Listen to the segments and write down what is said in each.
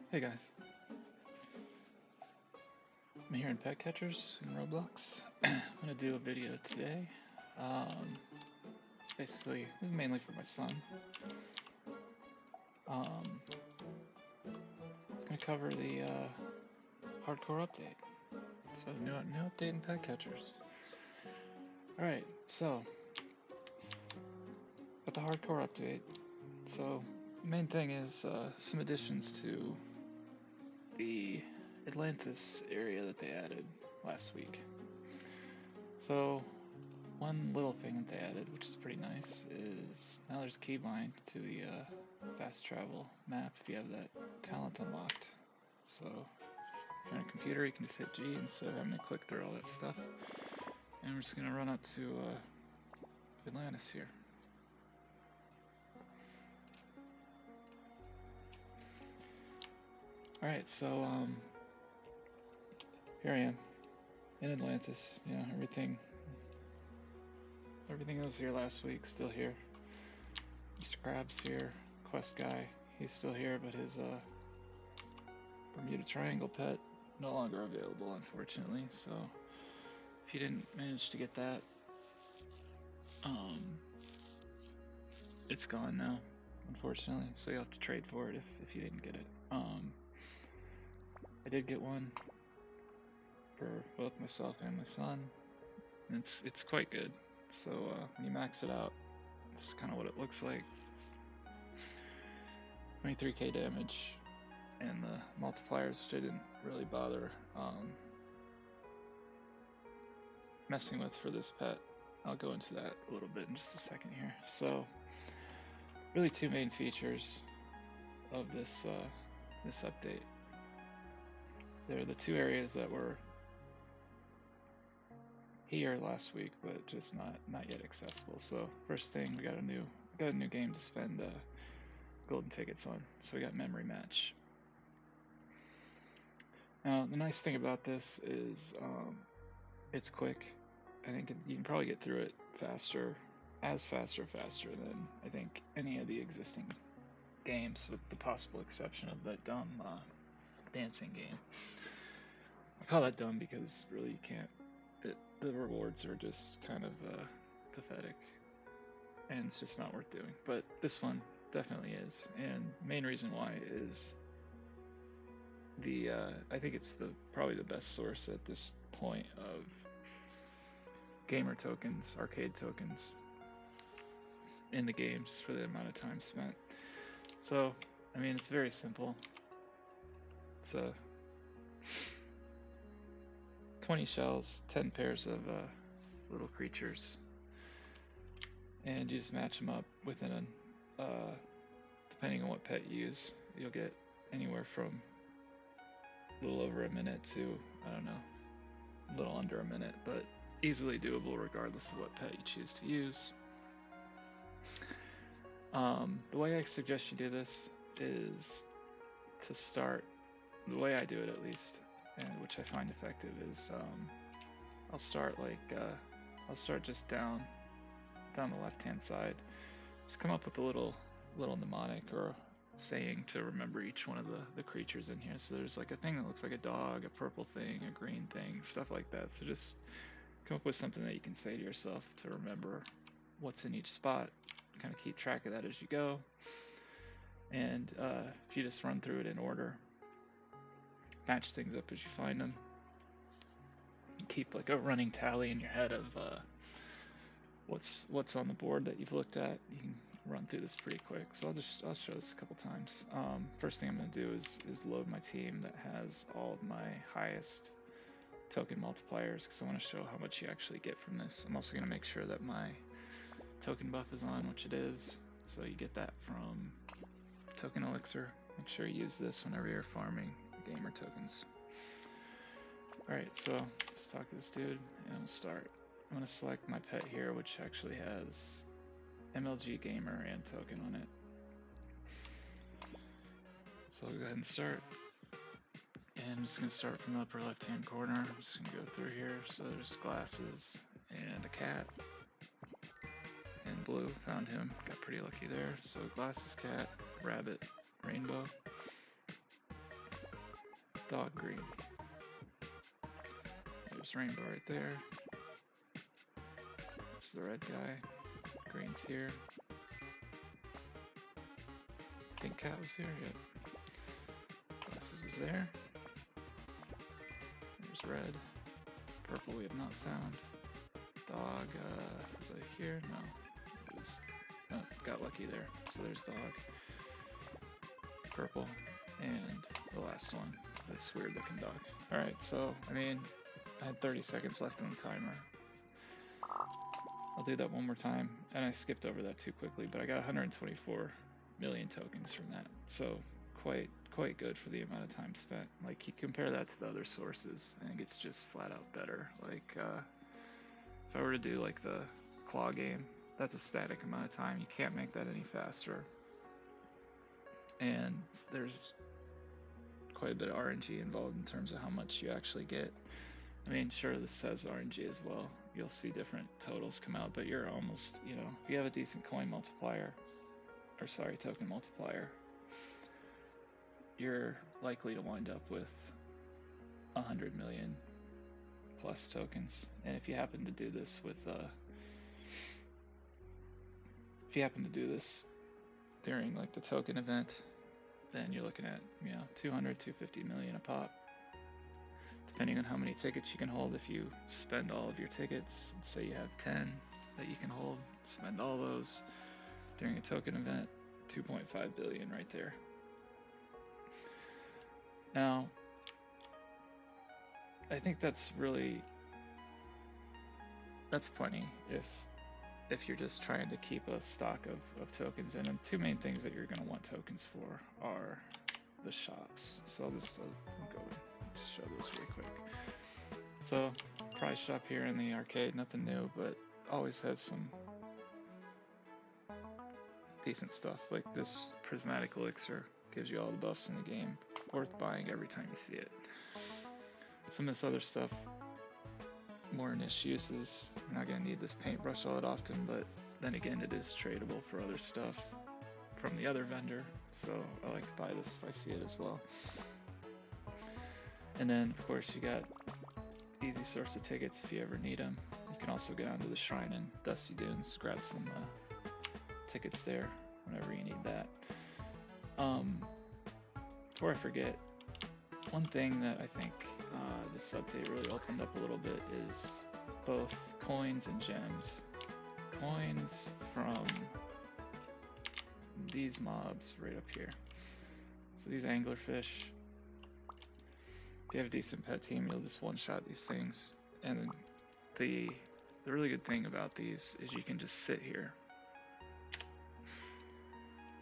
Hey guys, I'm here in Pet Catchers in Roblox. I'm gonna do a video today. This is mainly for my son. It's gonna cover the hardcore update. So new update in Pet Catchers. All right, so with the hardcore update, so main thing is some additions to the Atlantis area that they added last week. So one little thing that they added, which is pretty nice, is now there's keybind to the fast travel map if you have that talent unlocked. So if you're on a computer, you can just hit G instead of having to click through all that stuff. And we're just going to run up to Atlantis here. Alright, so here I am in Atlantis. You know, everything that was here last week, still here. Mr. Crab's here, quest guy, he's still here, but his Bermuda Triangle pet no longer available, unfortunately. So if you didn't manage to get that, it's gone now, unfortunately. So you'll have to trade for it if you didn't get it. I did get one for both myself and my son. And it's quite good. So when you max it out, this is kind of what it looks like. 23k damage, and the multipliers, which I didn't really bother messing with for this pet. I'll go into that a little bit in just a second here. So really two main features of this this update. They're the two areas that were here last week, but just not yet accessible. So first thing, we got a new game to spend golden tickets on. So we got Memory Match. Now the nice thing about this is it's quick. I think you can probably get through it faster than I think any of the existing games, with the possible exception of that dumb dancing game. I call that dumb because really you can't. The rewards are just kind of pathetic, and it's just not worth doing. But this one definitely is, and main reason why is the I think it's probably the best source at this point of gamer tokens, arcade tokens in the games for the amount of time spent. So I mean, it's very simple. It's 20 shells, 10 pairs of little creatures, and you just match them up within depending on what pet you use, you'll get anywhere from a little over a minute to, I don't know, a little under a minute, but easily doable regardless of what pet you choose to use. The way I suggest you do this is to start, the way I do it at least, and which I find effective, is I'll start just down the left hand side. Just come up with a little mnemonic or saying to remember each one of the creatures in here. So there's like a thing that looks like a dog, a purple thing, a green thing, stuff like that. So just come up with something that you can say to yourself to remember what's in each spot. Kind of keep track of that as you go. And if you just run through it in order, match things up as you find them, keep like a running tally in your head of what's on the board that you've looked at. You can run through this pretty quick, so I'll show this a couple times. First thing I'm going to do is load my team that has all of my highest token multipliers, because I want to show how much you actually get from this. I'm also going to make sure that my token buff is on, which it is, so you get that from token elixir. Make sure you use this whenever you're farming gamer tokens. Alright, so let's talk to this dude and we'll start. I'm going to select my pet here, which actually has MLG Gamer and token on it. So I'll go ahead and start. And I'm just going to start from the upper left hand corner. I'm just going to go through here. So there's glasses and a cat. And blue, found him, got pretty lucky there. So glasses, cat, rabbit, rainbow. Dog green. There's rainbow right there. There's the red guy. Green's here. Pink cat was here, yep. Glasses was there. There's red. Purple we have not found. Dog, was that here? No. It was, oh, got lucky there. So there's dog. Purple. And the last one, this weird looking dog. Alright, so, I mean, I had 30 seconds left on the timer. I'll do that one more time, and I skipped over that too quickly, but I got 124 million tokens from that. So, quite good for the amount of time spent. Like, you compare that to the other sources, I think it's just flat out better. Like, if I were to do like the claw game, that's a static amount of time. You can't make that any faster. And there's quite a bit of RNG involved in terms of how much you actually get. I mean, sure, this says RNG as well. You'll see different totals come out, but you're almost, you know, if you have a decent coin multiplier, or sorry, token multiplier, you're likely to wind up with 100 million plus tokens. And if you happen to do this with, if you happen to do this during like the token event, then you're looking at, you know, 200, 250 million a pop. Depending on how many tickets you can hold. If you spend all of your tickets, say you have 10 that you can hold, spend all those during a token event, 2.5 billion right there. Now, I think that's plenty if you're just trying to keep a stock of tokens. And the two main things that you're going to want tokens for are the shops. So I'll go and show this really quick. So prize shop here in the arcade, nothing new, but always had some decent stuff. Like this prismatic elixir gives you all the buffs in the game, worth buying every time you see it. Some of this other stuff, more niche uses. I'm not going to need this paintbrush all that often, but then again, it is tradable for other stuff from the other vendor, so I like to buy this if I see it as well. And then, of course, you got easy source of tickets if you ever need them. You can also get onto the shrine in Dusty Dunes, grab some tickets there whenever you need that. Before I forget, one thing that I think this update really opened up a little bit is both coins and gems. Coins from these mobs right up here. So these anglerfish, if you have a decent pet team, you'll just one-shot these things. And the really good thing about these is you can just sit here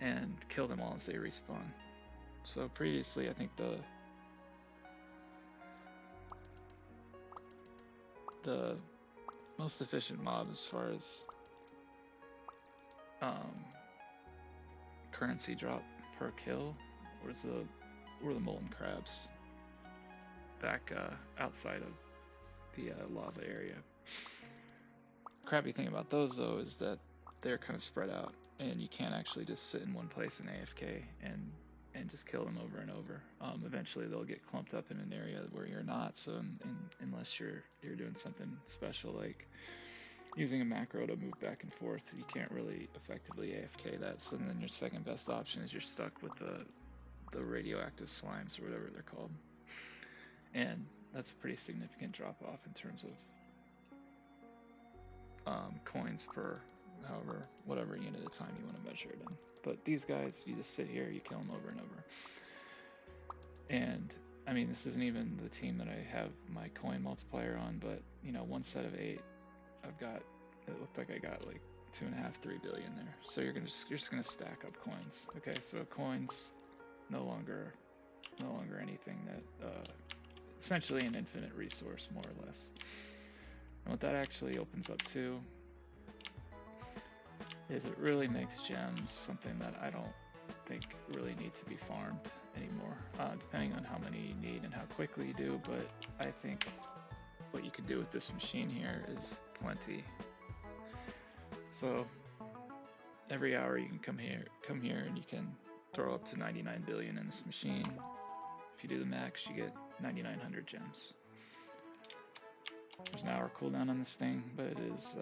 and kill them all as they respawn. So previously, I think the most efficient mob as far as currency drop per kill were the molten crabs back outside of the lava area. Crappy thing about those though is that they're kind of spread out and you can't actually just sit in one place in AFK and just kill them over and over. Eventually they'll get clumped up in an area where you're not, so unless you're doing something special like using a macro to move back and forth, you can't really effectively AFK that. So then your second best option is you're stuck with the radioactive slimes or whatever they're called. And that's a pretty significant drop off in terms of coins per whatever unit of time you want to measure it in. But these guys, you just sit here, you kill them over and over. And I mean, this isn't even the team that I have my coin multiplier on, but you know, one set of 8, it looked like I got like 2.5, 3 billion there. So you're just gonna stack up coins. Okay, so coins no longer anything that essentially an infinite resource, more or less. And what that actually opens up to is it really makes gems something that I don't think really need to be farmed anymore, depending on how many you need and how quickly you do. But I think what you can do with this machine here is plenty. So every hour you can come here and you can throw up to 99 billion in this machine, If you do the max, you get 9,900 gems. There's an hour cooldown on this thing, but it is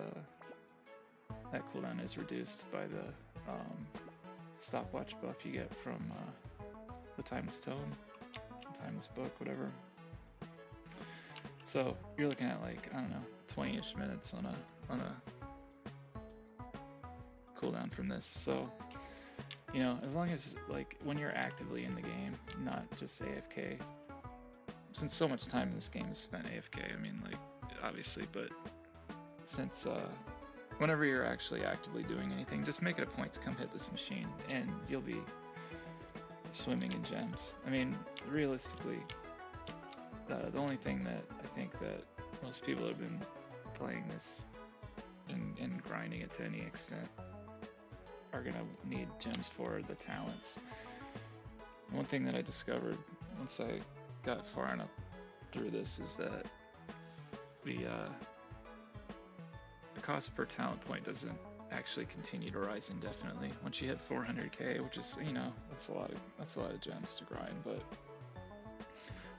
that cooldown is reduced by the stopwatch buff you get from the Timeless Tome, the Timeless Book, whatever. So you're looking at like, I don't know, 20-ish minutes on a cooldown from this. So, you know, as long as like when you're actively in the game, not just AFK, since so much time in this game is spent AFK, I mean, like, obviously, but since whenever you're actually actively doing anything, just make it a point to come hit this machine and you'll be swimming in gems. I mean, realistically, the only thing that I think that most people have been playing this and grinding it to any extent are gonna need gems for the talents. One thing that I discovered once I got far enough through this is that the cost per talent point doesn't actually continue to rise indefinitely. Once you hit 400k, which is, you know, that's a lot of gems to grind, but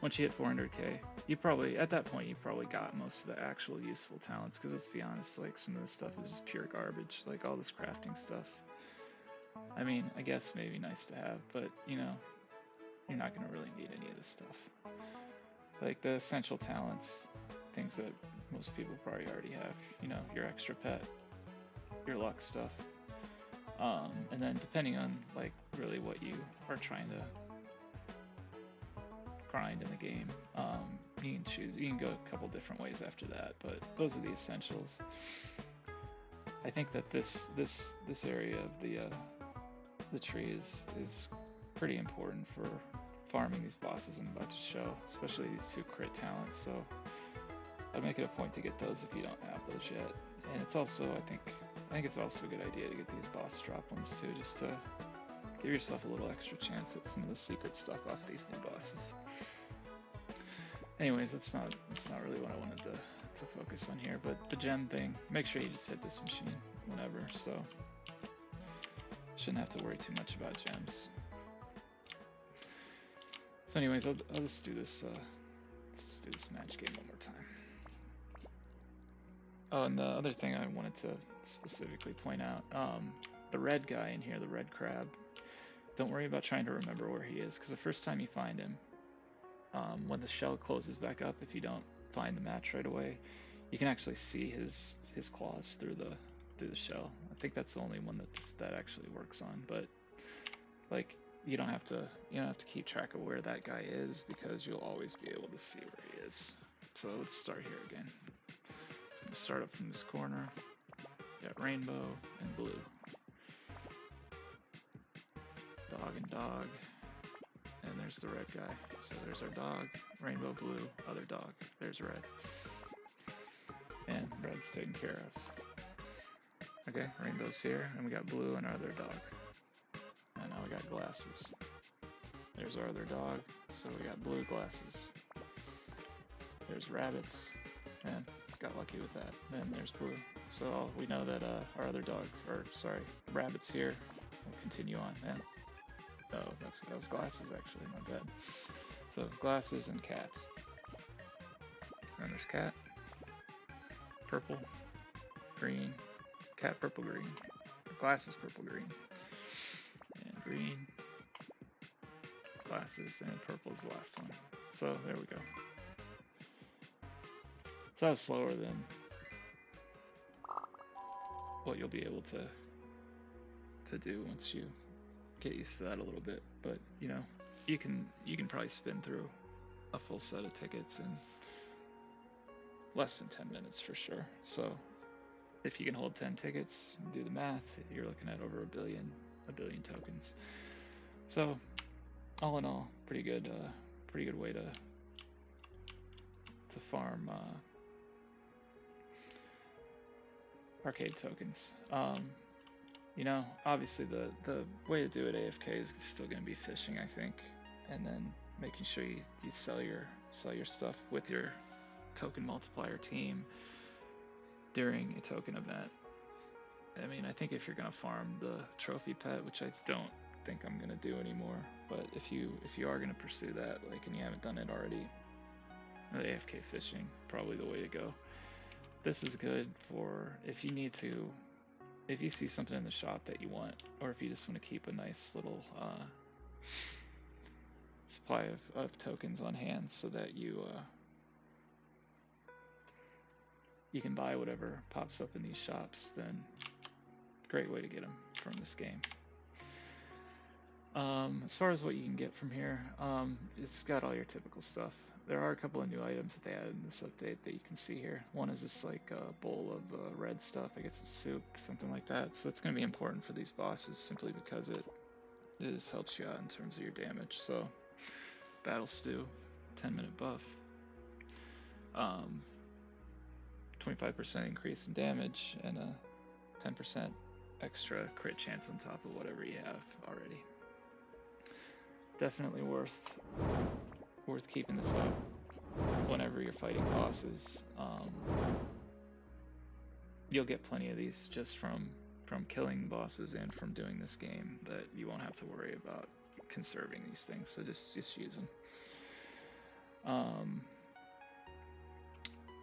once you hit 400k, you probably, at that point, you probably got most of the actual useful talents, because let's be honest, like, some of this stuff is just pure garbage, like all this crafting stuff. I mean, I guess maybe nice to have, but, you know, you're not going to really need any of this stuff. Like, the essential talents, things that most people probably already have, you know, your extra pet, your luck stuff, and then depending on, like, really what you are trying to grind in the game, you can go a couple different ways after that, but those are the essentials. I think that this area of the tree is pretty important for farming these bosses I'm about to show, especially these 2 crit talents, so I'd make it a point to get those if you don't have those yet. And it's also, I think it's also a good idea to get these boss drop ones too, just to give yourself a little extra chance at some of the secret stuff off these new bosses. Anyways, that's not really what I wanted to focus on here, but the gem thing, make sure you just hit this machine whenever, so shouldn't have to worry too much about gems. So anyways, I'll just do this match game one more time. Oh, and the other thing I wanted to specifically point out, the red guy in here, the red crab, don't worry about trying to remember where he is, because the first time you find him, when the shell closes back up, if you don't find the match right away, you can actually see his claws through the shell. I think that's the only one that actually works on, but like, you don't have to keep track of where that guy is, because you'll always be able to see where he is. So let's start here again. So I'm gonna start up from this corner. Got rainbow and blue. Dog and dog. And there's the red guy. So there's our dog, rainbow, blue, other dog. There's red. And red's taken care of. Okay, rainbow's here, and we got blue and our other dog. And now we got glasses. There's our other dog, so we got blue glasses. There's rabbits, and got lucky with that. Then there's blue. So we know that our other dog, rabbit's here. We'll continue on. And oh, that was glasses actually, my bad. So glasses and cats. And there's cat, purple, green, cat, purple, green, glasses, purple, green, and green, glasses, and purple is the last one. So there we go. So that was slower than what you'll be able to do once you get used to that a little bit. But you know, you can probably spin through a full set of tickets in less than 10 minutes for sure. So if you can hold 10 tickets and do the math, you're looking at over a billion tokens. So all in all, pretty good way to farm arcade tokens. You know, obviously the way to do it AFK is still going to be fishing, I think, and then making sure you sell your stuff with your token multiplier team during a token event. I mean, I think if you're going to farm the trophy pet, which I don't think I'm gonna do anymore. But if you are gonna pursue that, like, and you haven't done it already, the AFK fishing, probably the way to go. This is good for if you need to, if you see something in the shop that you want, or if you just want to keep a nice little supply of tokens on hand so that you can buy whatever pops up in these shops, then great way to get them from this game. As far as what you can get from here, it's got all your typical stuff. There are a couple of new items that they added in this update that you can see here. One is just like a bowl of red stuff, I guess it's soup, something like that. So it's going to be important for these bosses simply because it just helps you out in terms of your damage. So Battle Stew, 10-minute buff, 25% increase in damage, and a 10% extra crit chance on top of whatever you have already. Definitely worth keeping this up whenever you're fighting bosses. You'll get plenty of these just from killing bosses and from doing this game, that you won't have to worry about conserving these things, so just use them.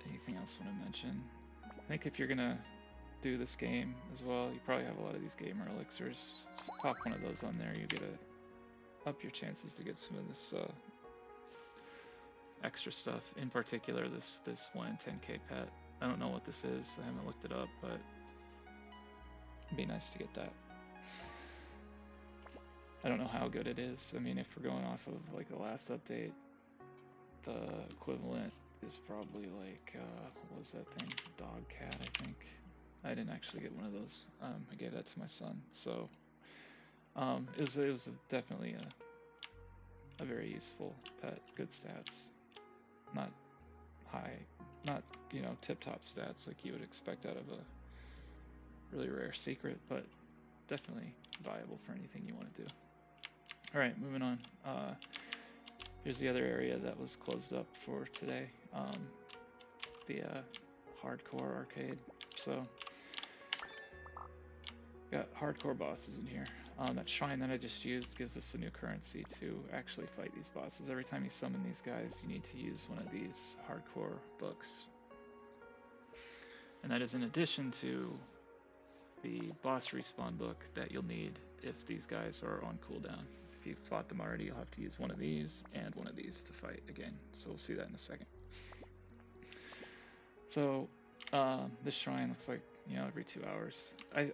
Anything else I want to mention? I think if you're gonna do this game as well, you probably have a lot of these gamer elixirs. Pop one of those on there, you get up your chances to get some of this extra stuff. In particular, this 1 in 10k pet. I don't know what this is, I haven't looked it up, but it'd be nice to get that. I don't know how good it is. I mean, if we're going off of like the last update, the equivalent is probably like, what was that thing? Dog cat, I think. I didn't actually get one of those. I gave that to my son. So it was definitely a very useful pet. Good stats, not high, not tip-top stats like you would expect out of a really rare secret, but definitely viable for anything you want to do. All right, moving on. Here's the other area that was closed up for today, the hardcore arcade. So, got hardcore bosses in here. That shrine that I just used gives us a new currency to actually fight these bosses. Every time you summon these guys, you need to use one of these hardcore books. And that is in addition to the boss respawn book that you'll need if these guys are on cooldown. If you've fought them already, you'll have to use one of these and one of these to fight again. So we'll see that in a second. So this shrine looks like, every 2 hours. I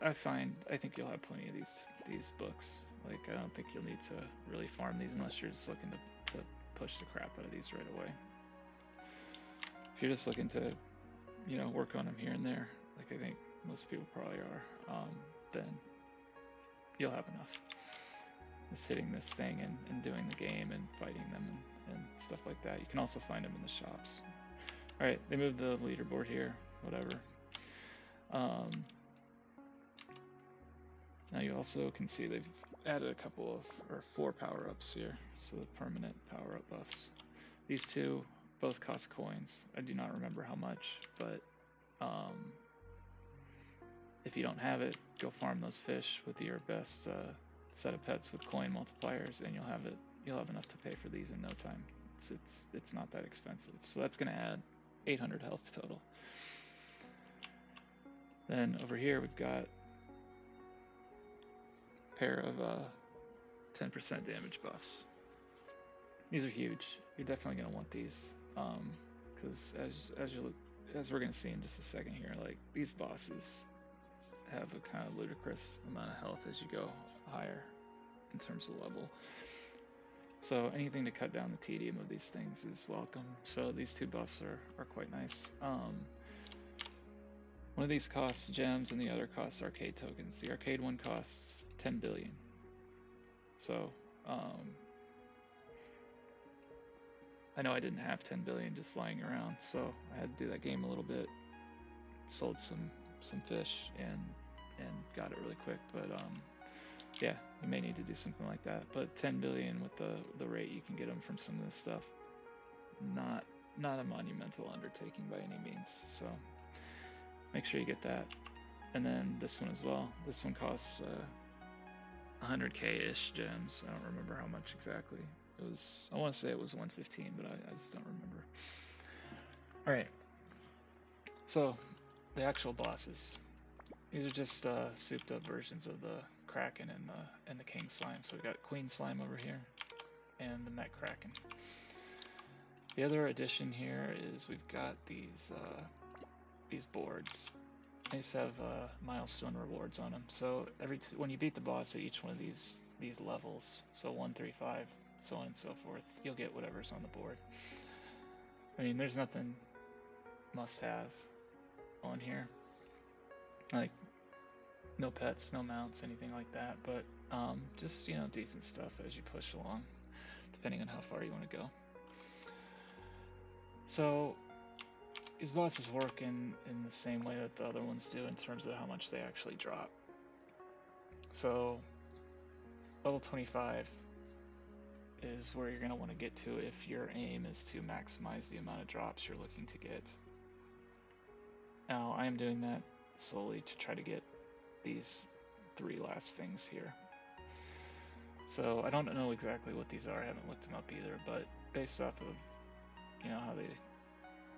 think you'll have plenty of these books. Like, I don't think you'll need to really farm these unless you're just looking to push the crap out of these right away. If you're just looking to, work on them here and there, like I think most people probably are, then you'll have enough. Just hitting this thing and doing the game and fighting them and stuff like that. You can also find them in the shops. Alright, they moved the leaderboard here, whatever. Now you also can see they've added a couple of, or 4 power-ups here, so the permanent power-up buffs. These 2 both cost coins. I do not remember how much, but if you don't have it, go farm those fish with your best set of pets with coin multipliers, and you'll have enough to pay for these in no time. It's not that expensive. So that's going to add 800 health total. Then over here we've got a pair of 10% damage buffs. These are huge. You're definitely going to want these, because as we're going to see in just a second here, like, these bosses have a kind of ludicrous amount of health as you go higher in terms of level. So anything to cut down the tedium of these things is welcome. So these 2 buffs are quite nice. One of these costs gems and the other costs arcade tokens. The arcade one costs 10 billion. So I know I didn't have 10 billion just lying around, so I had to do that game a little bit. Sold some fish and got it really quick, but yeah, you may need to do something like that. But 10 billion with the rate you can get them from some of this stuff, not a monumental undertaking by any means. So make sure you get that. And then this one as well. This one costs 100k-ish gems. I don't remember how much exactly. It was, I want to say it was 115, but I just don't remember. Alright, so the actual bosses. These are just souped up versions of the Kraken and the King Slime. So we got Queen Slime over here and the Met Kraken. The other addition here is we've got these boards. These have milestone rewards on them. So when you beat the boss at each one of these levels, so 1, 3, 5, so on and so forth, you'll get whatever's on the board. I mean, there's nothing must-have on here, like no pets, no mounts, anything like that. But just decent stuff as you push along, depending on how far you want to go. So these bosses work in the same way that the other ones do in terms of how much they actually drop. So level 25 is where you're going to want to get to if your aim is to maximize the amount of drops you're looking to get. Now I am doing that solely to try to get these 3 last things here. So I don't know exactly what these are, I haven't looked them up either, but based off of how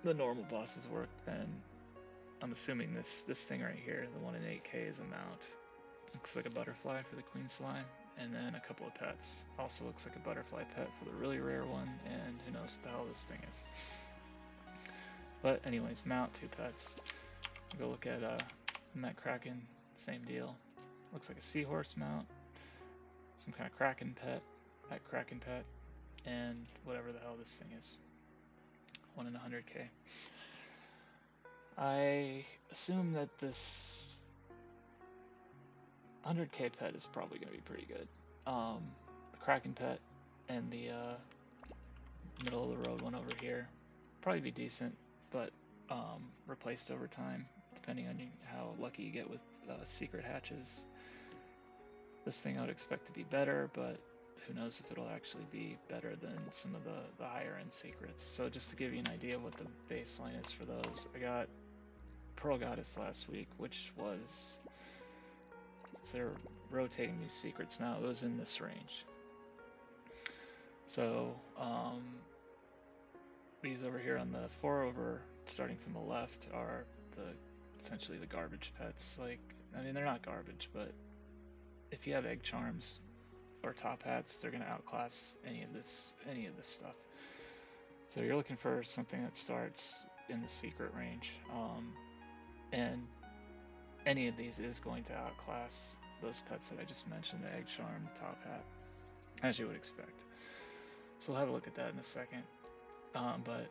the normal bosses work, then I'm assuming this thing right here, the one in 8k, is a mount. Looks like a butterfly for the Queen Slime, and then a couple of pets. Also looks like a butterfly pet for the really rare one, and who knows what the hell this thing is. But anyways, mount, 2 pets. Go look at Met Kraken, same deal. Looks like a seahorse mount, some kind of Kraken pet, Met Kraken pet, and whatever the hell this thing is. 1 in 100k. I assume that this 100k pet is probably going to be pretty good. The Kraken pet and the middle of the road one over here probably be decent, but replaced over time, depending on how lucky you get with secret hatches. This thing I would expect to be better, but who knows if it'll actually be better than some of the higher end secrets. So just to give you an idea of what the baseline is for those, I got Pearl Goddess last week, which was, they're rotating these secrets now, it was in this range. So these over here on the 4 over, starting from the left, are essentially the garbage pets. Like, I mean, they're not garbage, but if you have egg charms or top hats, they're going to outclass any of this stuff. So you're looking for something that starts in the secret range, and any of these is going to outclass those pets that I just mentioned, the egg charm, the top hat, as you would expect. So we'll have a look at that in a second. But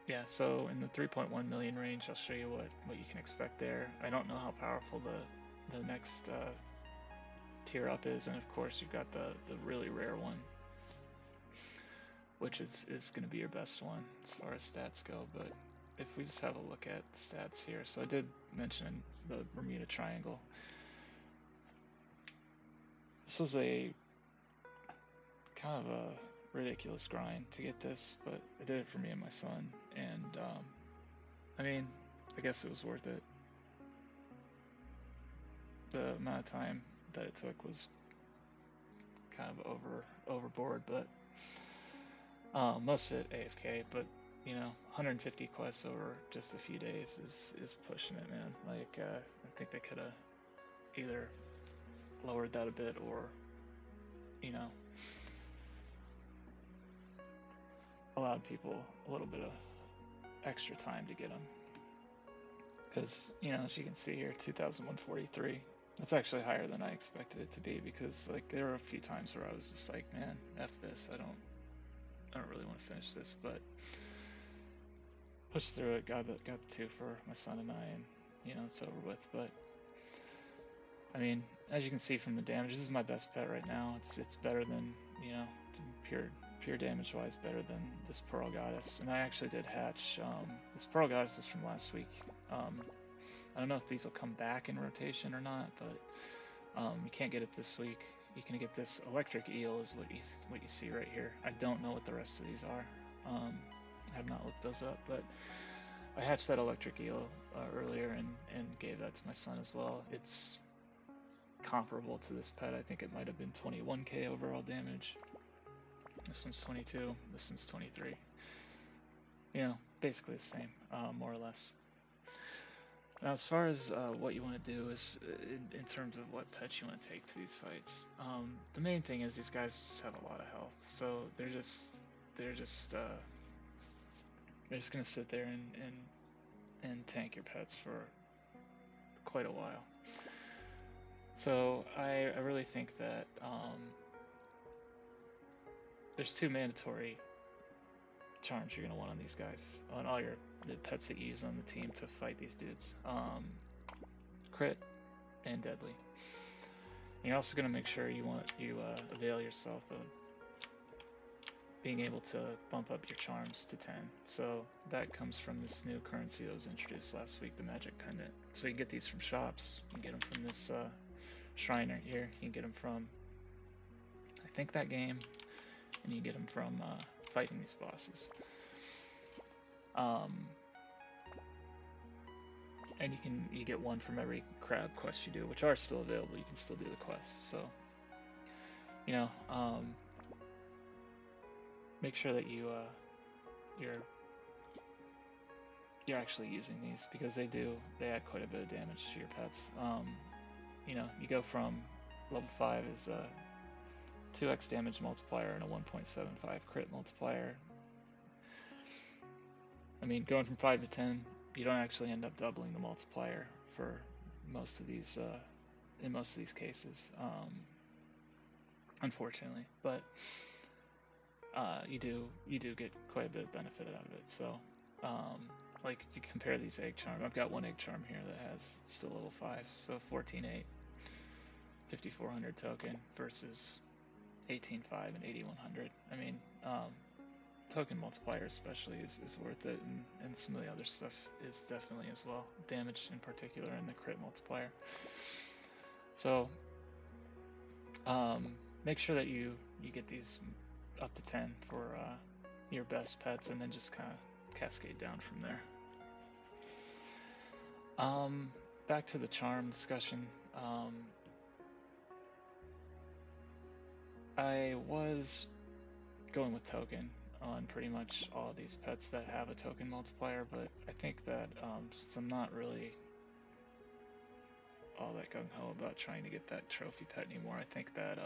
yeah, so in the 3.1 million range, I'll show you what you can expect there. I don't know how powerful the next tier up is, and of course you've got the really rare one, which is going to be your best one as far as stats go. But if we just have a look at the stats here, so I did mention the Bermuda Triangle. This was a kind of a ridiculous grind to get this, but I did it for me and my son, and I mean, I guess it was worth it. The amount of time that it took was kind of overboard, but most of it AFK. But 150 quests over just a few days is pushing it, man. Like I think they could have either lowered that a bit, or allowed people a little bit of extra time to get them. Because as you can see here, 2,143. That's actually higher than I expected it to be, because like there were a few times where I was just like, man, F this, I don't really want to finish this, but pushed through it, got the 2 for my son and I, and it's over with. But I mean, as you can see from the damage, this is my best pet right now. It's better than pure damage wise, better than this Pearl Goddess. And I actually did hatch this Pearl Goddess is from last week. I don't know if these will come back in rotation or not, but you can't get it this week. You can get this electric eel is what you see right here. I don't know what the rest of these are. I have not looked those up, but I hatched that electric eel earlier and gave that to my son as well. It's comparable to this pet. I think it might have been 21k overall damage. This one's 22, this one's 23. You know, basically the same, more or less. Now, as far as what you want to do is, in terms of what pets you want to take to these fights, the main thing is these guys just have a lot of health, so they're just gonna sit there and tank your pets for quite a while. So I really think that there's 2 mandatory charms you're gonna want on these guys, on all the pets that you use on the team to fight these dudes. Crit and deadly. And you're also gonna make sure you avail yourself of being able to bump up your charms to 10. So that comes from this new currency that was introduced last week, the magic pendant. So you can get these from shops. You can get them from this shrine right here. You can get them from, I think, that game, and you can get them from fighting these bosses. And you get one from every crab quest you do, which are still available. You can still do the quests. So, you know, make sure that you're actually using these, because they add quite a bit of damage to your pets. You know, you go from level 5 is a 2x damage multiplier and a 1.75 crit multiplier. I mean, going from 5 to 10, you don't actually end up doubling the multiplier for most of these, in most of these cases, unfortunately. But you do get quite a bit of benefit out of it. So, like, you compare these egg charm. I've got one egg charm here that has still level 5, so 14.8, 5400 token versus 18.5 and 8100. I mean, token multiplier especially is worth it, and some of the other stuff is definitely as well. Damage in particular, and the crit multiplier. So make sure that you get these up to 10 for your best pets, and then just kind of cascade down from there. Back to the charm discussion. I was going with token on pretty much all of these pets that have a token multiplier, but I think that since I'm not really all that gung-ho about trying to get that trophy pet anymore, I think that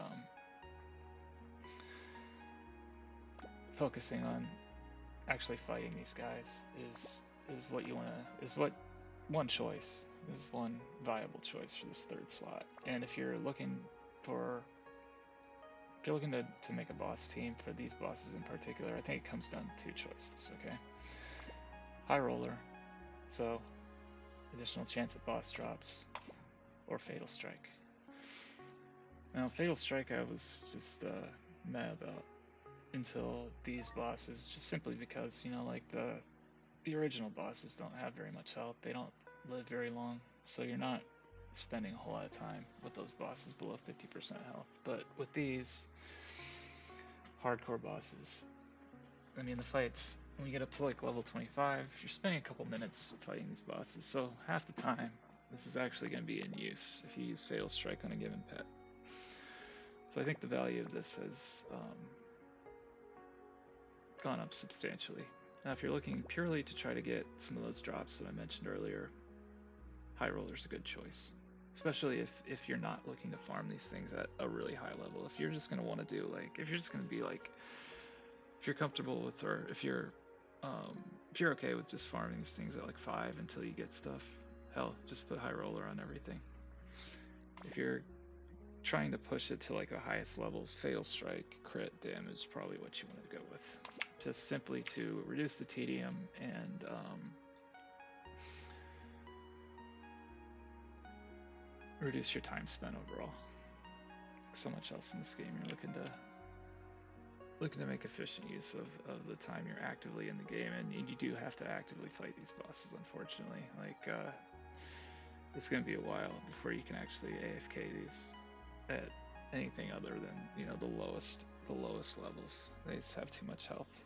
focusing on actually fighting these guys is what you want one choice, is one viable choice for this 3rd slot. And if you're looking to make a boss team for these bosses in particular, I think it comes down to 2 choices, okay? High roller, so additional chance at boss drops, or fatal strike. Now, fatal strike I was just mad about until these bosses, just simply because, you know, like the original bosses don't have very much health. They don't live very long, so you're not spending a whole lot of time with those bosses below 50% health. But with these hardcore bosses, I mean, the fights, when you get up to like level 25, you're spending a couple minutes fighting these bosses, so half the time this is actually going to be in use if you use Fatal Strike on a given pet. So I think the value of this has gone up substantially. Now, if you're looking purely to try to get some of those drops that I mentioned earlier, High Roller's a good choice. Especially if you're not looking to farm these things at a really high level. If you're just going to want to do, like, if you're just going to be like, if you're comfortable with, or if you're okay with just farming these things at like 5 until you get stuff, hell, just put High Roller on everything. If you're trying to push it to like the highest levels, Fatal Strike, crit damage, probably what you want to go with. Just simply to reduce the tedium and reduce your time spent overall. So much else in this game, you're looking to make efficient use of the time you're actively in the game, and you do have to actively fight these bosses, unfortunately. Like, it's going to be a while before you can actually AFK these at anything other than, you know, the lowest levels. They just have too much health.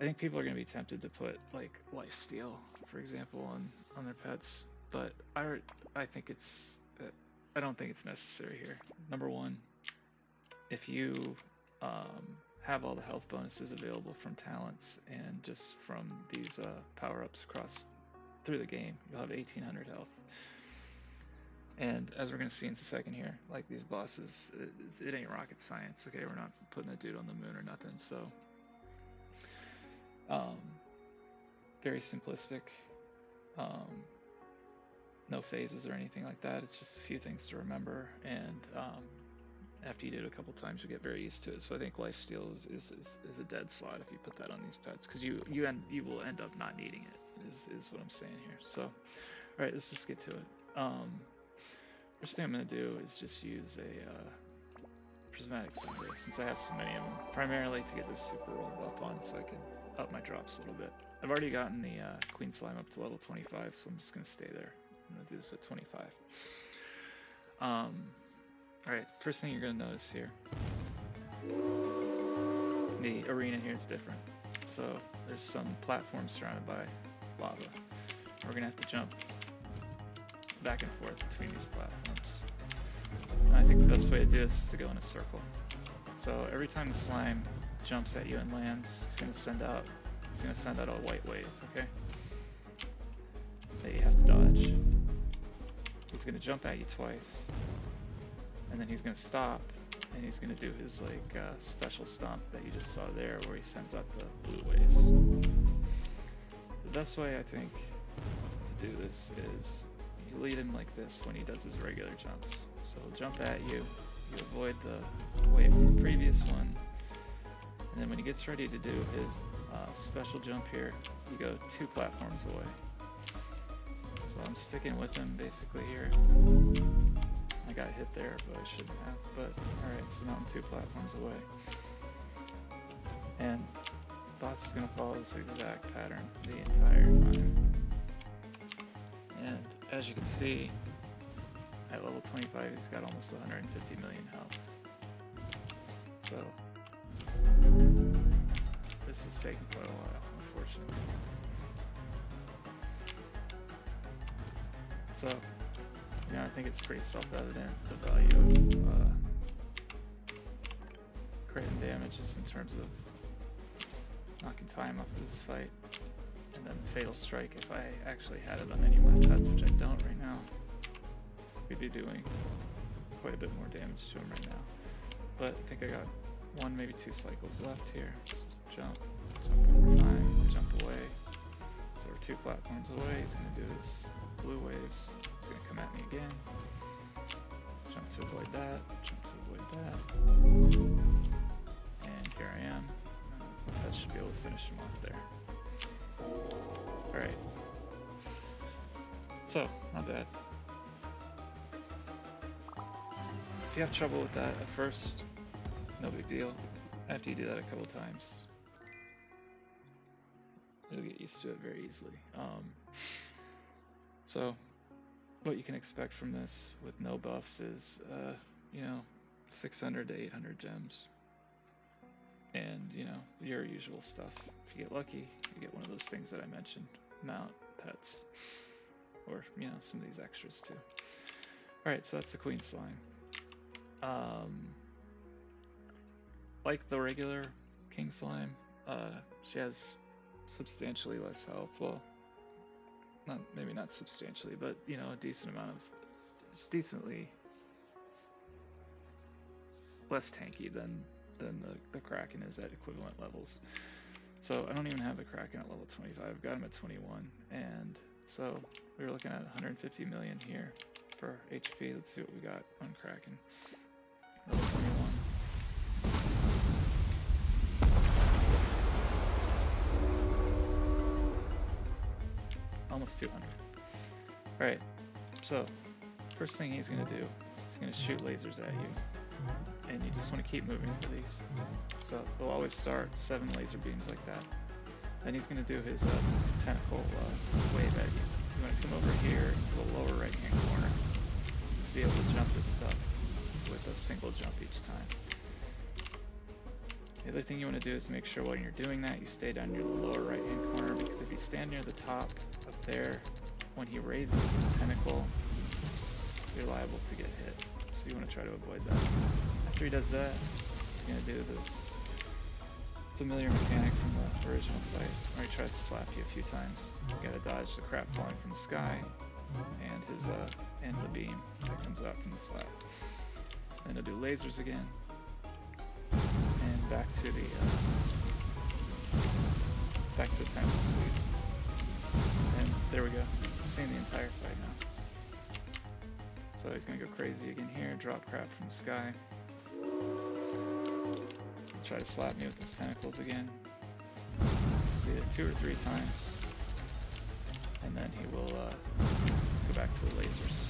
I think people are going to be tempted to put like lifesteal, for example, on their pets, but I think it's I don't think it's necessary here. Number one, if you have all the health bonuses available from talents and just from these power-ups across through the game, you'll have 1800 health. And as we're going to see in a second here, like these bosses, it ain't rocket science, okay? We're not putting a dude on the moon or nothing, so very simplistic. No phases or anything like that. It's just a few things to remember, and after you do it a couple times, you get very used to it. So I think lifesteal is a dead slot if you put that on these pets, because you will end up not needing it. Is what I'm saying here. So, all right, let's just get to it. First thing I'm going to do is just use a prismatic cinder, since I have so many of them, primarily to get this super roll buff on, so I can up my drops a little bit. I've already gotten the Queen Slime up to level 25, so I'm just going to stay there. I'm going to do this at 25. Alright, first thing you're going to notice here, the arena here is different. So there's some platforms surrounded by lava. We're going to have to jump back and forth between these platforms. And I think the best way to do this is to go in a circle. So every time the slime jumps at you and lands, it's going to send out a white wave, okay? That you have to dodge. He's going to jump at you twice, and then he's going to stop, and he's going to do his like special stomp that you just saw there, where he sends out the blue waves. The best way, I think, to do this is you lead him like this when he does his regular jumps. So he'll jump at you, you avoid the wave from the previous one, and then when he gets ready to do his special jump here, you go 2 platforms away. So I'm sticking with him basically here. I got hit there, but I shouldn't have. But alright, so now I'm 2 platforms away. And boss is going to follow this exact pattern the entire time. And as you can see, at level 25 he's got almost 150 million health. So this is taking quite a while, unfortunately. So, you know, I think it's pretty self-evident the value of creating damage just in terms of knocking time off of this fight. And then Fatal Strike, if I actually had it on any of my pets, which I don't right now, we'd be doing quite a bit more damage to him right now. But I think I got 1, maybe 2 cycles left here. Just jump one more time, jump away. So we're 2 platforms away. He's going to do his blue waves. He's going to come at me again. Jump to avoid that. Jump to avoid that. And here I am. That should be able to finish him off there. Alright. So, not bad. If you have trouble with that at first, no big deal. After you do that a couple times, you'll get used to it very easily. So, what you can expect from this with no buffs is, you know, 600 to 800 gems. And, you know, your usual stuff. If you get lucky, you get one of those things that I mentioned, mount, pets, or, you know, some of these extras too. Alright, so that's the Queen Slime. Like the regular King Slime, she has substantially less health. Well, maybe not substantially, but, you know, a decent amount of, just decently less tanky than the Kraken is at equivalent levels. So I don't even have the Kraken at level 25, I've got him at 21, and so we were looking at 150 million here for HP. Let's see what we got on Kraken. Level 21. Almost 200. Alright, so first thing he's going to do, he's going to shoot lasers at you. And you just want to keep moving for these. So they'll always start 7 laser beams like that. Then he's going to do his tentacle wave at you. You want to come over here to the lower right hand corner to be able to jump this stuff with a single jump each time. The other thing you want to do is make sure while you're doing that you stay down near the lower right hand corner, because if you stand near the top up there, when he raises his tentacle, you're liable to get hit. So you want to try to avoid that. After he does that, he's going to do this familiar mechanic from the original fight, where he tries to slap you a few times. You gotta dodge the crap falling from the sky, and the beam that comes out from the slap. Then he'll do lasers again, and back to the time to sweep. And there we go. Seeing the entire fight now. So he's gonna go crazy again here, drop crap from the sky. Try to slap me with his tentacles again. See it 2 or 3 times. And then he will go back to the lasers.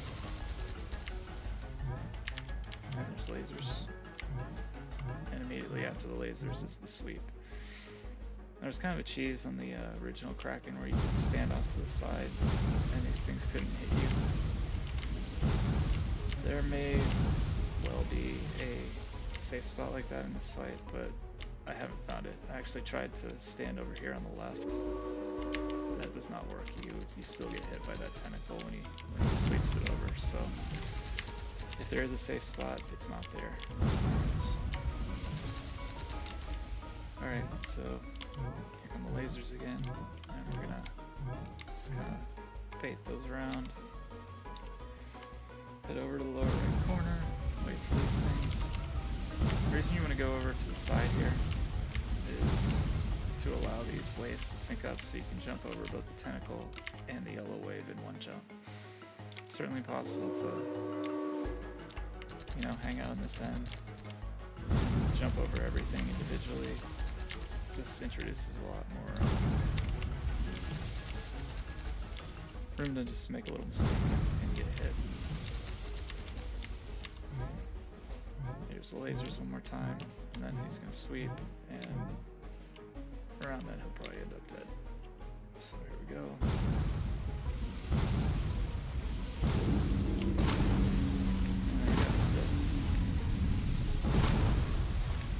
And there's lasers. And immediately after the lasers is the sweep. There's kind of a cheese on the original Kraken where you could stand off to the side and these things couldn't hit you. There may well be a safe spot like that in this fight, but I haven't found it. I actually tried to stand over here on the left. That does not work. You still get hit by that tentacle when he sweeps it over. So if there is a safe spot, it's not there. Alright, so here come the lasers again, and we're gonna just kind of fade those around. Head over to the lower right corner, wait for these things. The reason you want to go over to the side here is to allow these waves to sync up so you can jump over both the tentacle and the yellow wave in one jump. It's certainly possible to, hang out on this end, jump over everything individually. Just introduces a lot more room to just make a little mistake and get hit. Here's the lasers one more time, and then he's going to sweep, and around then he'll probably end up dead. So here we go.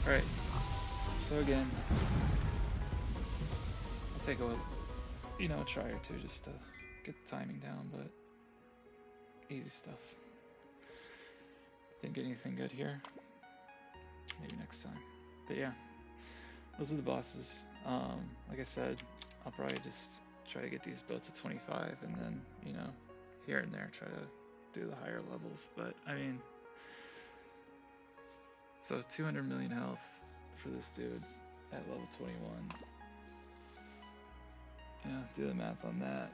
Alright, so again, I'll take a try or two just to get the timing down, but easy stuff. Didn't get anything good here. Maybe next time. But yeah, those are the bosses. Like I said, I'll probably just try to get these both to 25 and then, here and there try to do the higher levels. But I mean, so 200 million health for this dude at level 21. Yeah, do the math on that.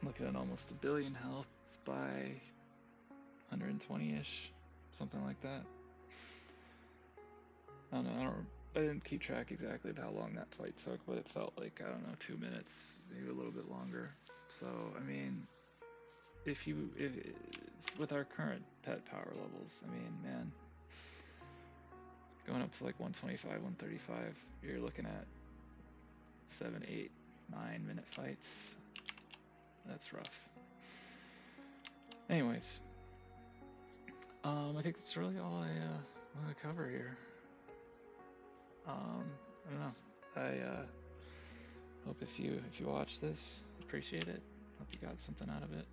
Looking at almost 1 billion health by 120-ish, something like that. I don't know, I didn't keep track exactly of how long that fight took, but it felt like, 2 minutes, maybe a little bit longer. So, I mean, if it's with our current pet power levels, I mean, man, going up to like 125, 135, you're looking at 7, 8, 9 minute fights. That's rough. Anyways, I think that's really all I want to cover here. I don't know. I hope if you watch this, appreciate it. Hope you got something out of it.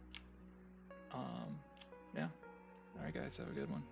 Yeah. Alright guys, have a good one.